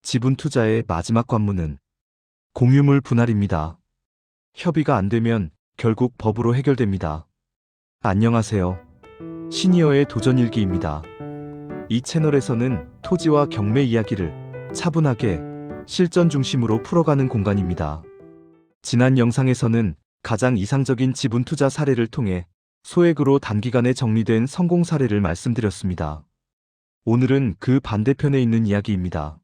지분 투자의 마지막 관문은 공유물 분할입니다. 협의가 안 되면 결국 법으로 해결됩니다. 안녕하세요. 시니어의 도전일기입니다. 이 채널에서는 토지와 경매 이야기를 차분하게 실전 중심으로 풀어가는 공간입니다. 지난 영상에서는 가장 이상적인 지분 투자 사례를 통해 소액으로 단기간에 정리된 성공 사례를 말씀드렸습니다. 오늘은 그 반대편에 있는 이야기입니다.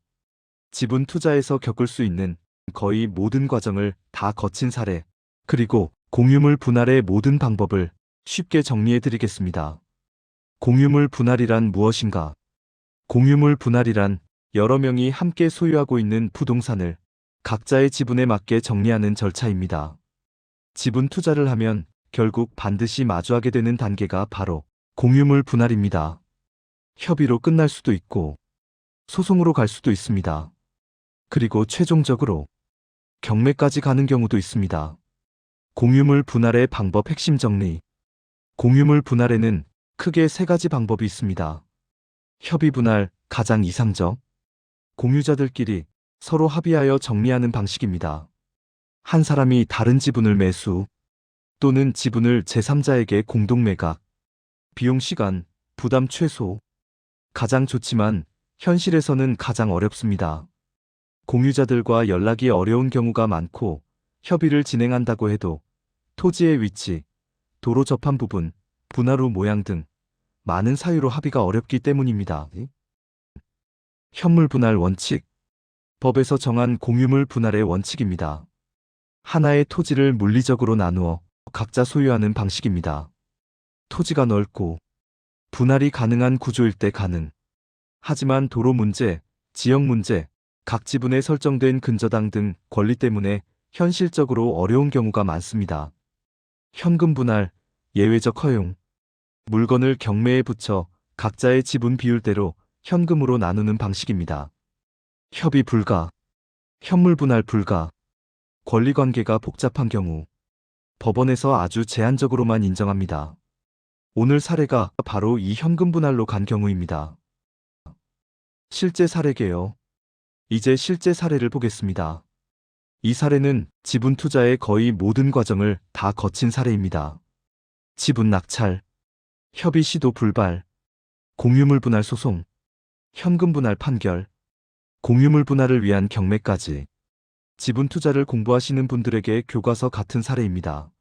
지분 투자에서 겪을 수 있는 거의 모든 과정을 다 거친 사례, 그리고 공유물 분할의 모든 방법을 쉽게 정리해 드리겠습니다. 공유물 분할이란 무엇인가? 공유물 분할이란 여러 명이 함께 소유하고 있는 부동산을 각자의 지분에 맞게 정리하는 절차입니다. 지분 투자를 하면 결국 반드시 마주하게 되는 단계가 바로 공유물 분할입니다. 협의로 끝날 수도 있고 소송으로 갈 수도 있습니다. 그리고 최종적으로 경매까지 가는 경우도 있습니다. 공유물 분할의 방법 핵심 정리. 공유물 분할에는 크게 세 가지 방법이 있습니다. 협의 분할, 가장 이상적. 공유자들끼리 서로 합의하여 정리하는 방식입니다. 한 사람이 다른 지분을 매수 또는 지분을 제3자에게 공동 매각. 비용 시간, 부담 최소. 가장 좋지만 현실에서는 가장 어렵습니다. 공유자들과 연락이 어려운 경우가 많고 협의를 진행한다고 해도 토지의 위치, 도로 접한 부분, 분할 후 모양 등 많은 사유로 합의가 어렵기 때문입니다. 현물 분할 원칙. 법에서 정한 공유물 분할의 원칙입니다. 하나의 토지를 물리적으로 나누어 각자 소유하는 방식입니다. 토지가 넓고 분할이 가능한 구조일 때 가능. 하지만 도로 문제, 지역 문제, 각 지분에 설정된 근저당 등 권리 때문에 현실적으로 어려운 경우가 많습니다. 현금 분할, 예외적 허용. 물건을 경매에 붙여 각자의 지분 비율대로 현금으로 나누는 방식입니다. 협의 불가, 현물 분할 불가. 권리관계가 복잡한 경우 법원에서 아주 제한적으로만 인정합니다. 오늘 사례가 바로 이 현금 분할로 간 경우입니다. 실제 사례게요. 이제 실제 사례를 보겠습니다. 이 사례는 지분 투자의 거의 모든 과정을 다 거친 사례입니다. 지분 낙찰, 협의 시도 불발, 공유물 분할 소송, 현금 분할 판결, 공유물 분할을 위한 경매까지. 지분 투자를 공부하시는 분들에게 교과서 같은 사례입니다.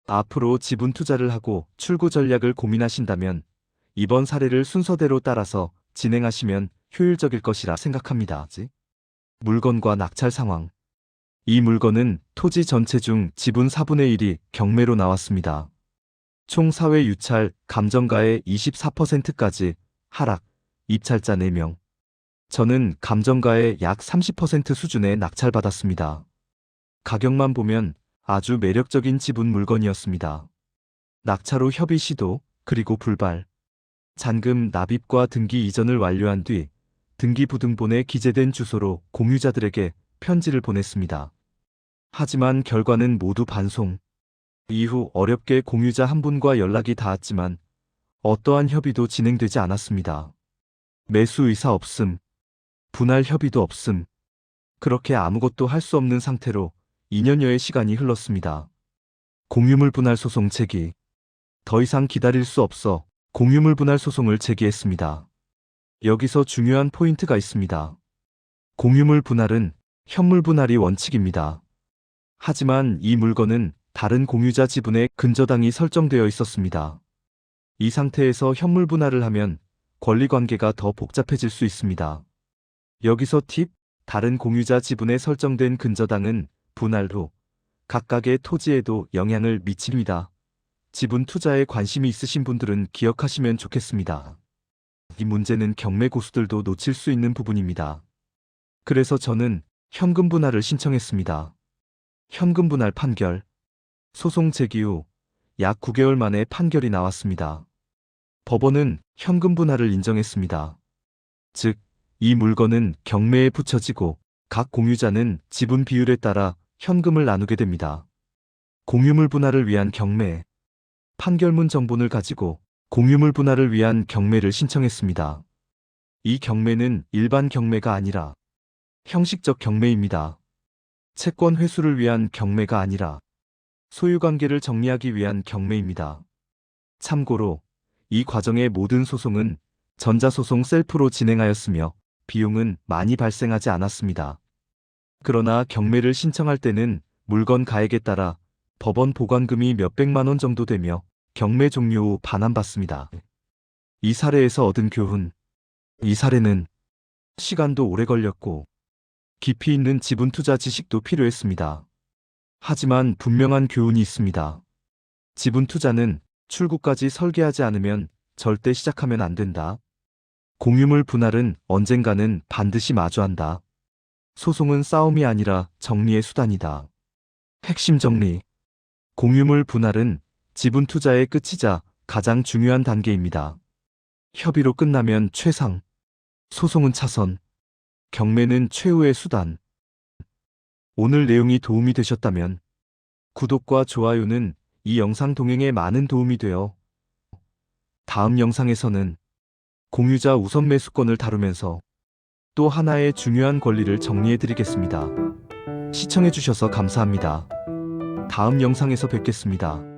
앞으로 지분 투자를 하고 출구 전략을 고민하신다면 이번 사례를 순서대로 따라서 진행하시면 효율적일 것이라 생각합니다. 물건과 낙찰 상황. 이 물건은 토지 전체 중 지분 4분의 1이 경매로 나왔습니다. 총 사회 유찰, 감정가의 24%까지 하락, 입찰자 4명. 저는 감정가의 약 30% 수준의 낙찰받았습니다. 가격만 보면 아주 매력적인 지분 물건이었습니다. 낙찰 후 협의 시도, 그리고 불발. 잔금 납입과 등기 이전을 완료한 뒤 등기부등본에 기재된 주소로 공유자들에게 편지를 보냈습니다. 하지만 결과는 모두 반송. 이후 어렵게 공유자 한 분과 연락이 닿았지만 어떠한 협의도 진행되지 않았습니다. 매수 의사 없음. 분할 협의도 없음. 그렇게 아무것도 할 수 없는 상태로 2년여의 시간이 흘렀습니다. 공유물 분할 소송 제기. 더 이상 기다릴 수 없어 공유물 분할 소송을 제기했습니다. 여기서 중요한 포인트가 있습니다. 공유물 분할은 현물 분할이 원칙입니다. 하지만 이 물건은 다른 공유자 지분에 근저당이 설정되어 있었습니다. 이 상태에서 현물 분할을 하면 권리관계가 더 복잡해질 수 있습니다. 여기서 팁, 다른 공유자 지분에 설정된 근저당은 분할 후 각각의 토지에도 영향을 미칩니다. 지분 투자에 관심이 있으신 분들은 기억하시면 좋겠습니다. 이 문제는 경매 고수들도 놓칠 수 있는 부분입니다. 그래서 저는 현금 분할을 신청했습니다. 현금 분할 판결. 소송 제기 후 약 9개월 만에 판결이 나왔습니다. 법원은 현금 분할을 인정했습니다. 즉, 이 물건은 경매에 붙여지고 각 공유자는 지분 비율에 따라 현금을 나누게 됩니다. 공유물 분할을 위한 경매. 판결문 정본을 가지고 공유물 분할을 위한 경매를 신청했습니다. 이 경매는 일반 경매가 아니라 형식적 경매입니다. 채권 회수를 위한 경매가 아니라 소유관계를 정리하기 위한 경매입니다. 참고로 이 과정의 모든 소송은 전자소송 셀프로 진행하였으며 비용은 많이 발생하지 않았습니다. 그러나 경매를 신청할 때는 물건 가액에 따라 법원 보관금이 몇백만 원 정도 되며 경매 종료 후 반환받습니다. 이 사례에서 얻은 교훈. 이 사례는 시간도 오래 걸렸고 깊이 있는 지분 투자 지식도 필요했습니다. 하지만 분명한 교훈이 있습니다. 지분 투자는 출구까지 설계하지 않으면 절대 시작하면 안 된다. 공유물 분할은 언젠가는 반드시 마주한다. 소송은 싸움이 아니라 정리의 수단이다. 핵심 정리. 공유물 분할은 지분 투자의 끝이자 가장 중요한 단계입니다. 협의로 끝나면 최상, 소송은 차선, 경매는 최후의 수단. 오늘 내용이 도움이 되셨다면 구독과 좋아요는 이 영상 동행에 많은 도움이 되어 다음 영상에서는 공유자 우선 매수권을 다루면서 또 하나의 중요한 권리를 정리해 드리겠습니다. 시청해 주셔서 감사합니다. 다음 영상에서 뵙겠습니다.